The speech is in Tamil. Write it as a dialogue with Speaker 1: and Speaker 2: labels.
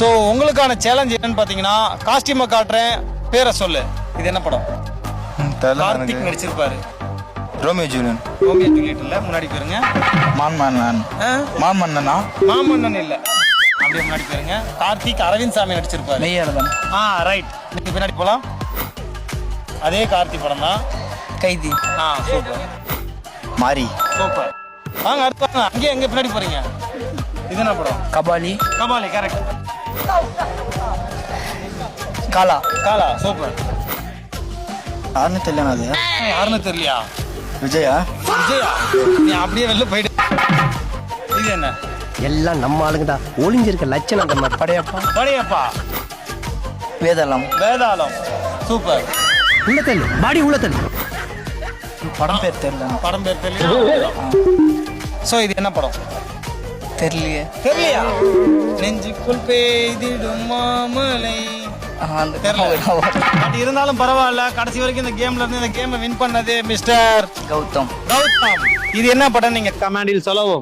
Speaker 1: ஸோ உங்களுக்கான சேலஞ்ச் என்னன்னு பார்த்தீங்கன்னா காஸ்டியூமை காட்டுறேன், பேரை சொல்லு. இது என்ன படம்? கார்த்திக் நடிச்சிருப்பாரு.
Speaker 2: Romeo Julian.
Speaker 1: ரோமியோ ஜூலியட் இல்ல, முன்னாடி போயிருங்க.
Speaker 2: மாமன்னன். மாமன்னனா?
Speaker 1: மாமன்னன் இல்ல, அப்படியே முன்னாடி போயிருங்க. கார்த்திக் அரவிந்த் சாமி நடிச்சிருப்பாரு.
Speaker 2: மெய்யழகன்.
Speaker 1: ரைட். நீங்க பின்னாடி போலாம். அதே கார்த்திக் படம் தான்.
Speaker 2: கைதி.
Speaker 1: சூப்பர்.
Speaker 2: மாரி.
Speaker 1: சூப்பர். வாங்க அடுத்து வாங்க. அங்கேயே எங்க பின்னாடி போறீங்க? இது என்ன படம்?
Speaker 2: கபாலி.
Speaker 1: கபாலி கரெக்ட்.
Speaker 2: காலா.
Speaker 1: காலா சூப்பர்.
Speaker 2: யாருன்னு தெரியல. அது
Speaker 1: யாருன்னு தெரியலையா?
Speaker 2: விஜயா.
Speaker 1: விஜயா, நீ அப்படியே வெளில போயிடு. இது என்ன?
Speaker 3: எல்லாம் நம்ம ஆளுங்கடா. ஒளிஞ்சிருக்க லட்சணம் அந்த மாதிரி.
Speaker 2: படையப்பா.
Speaker 1: படையப்பா.
Speaker 2: வேதாளம்.
Speaker 1: வேதாளம் சூப்பர்.
Speaker 3: உள்ளத்தல் பாடி உள்ளத்தல்.
Speaker 2: படம் பேர் தெரியல.
Speaker 1: படம் பேர் தெரியல. ஸோ இது என்ன படம்?
Speaker 2: தெரியலையே.
Speaker 1: தெரியலையா? நெஞ்சுக்குள் பெய்திடும் மாமலை. தெரியல. பட் இருந்தாலும் பரவாயில்ல, கடைசி வரைக்கும் இந்த கேம்ல இருந்து இந்த கேமை வின் பண்ணது மிஸ்டர்
Speaker 2: கௌதம்.
Speaker 1: கௌதம். இது என்ன படம் நீங்க கமெண்டில் சொல்லவும்.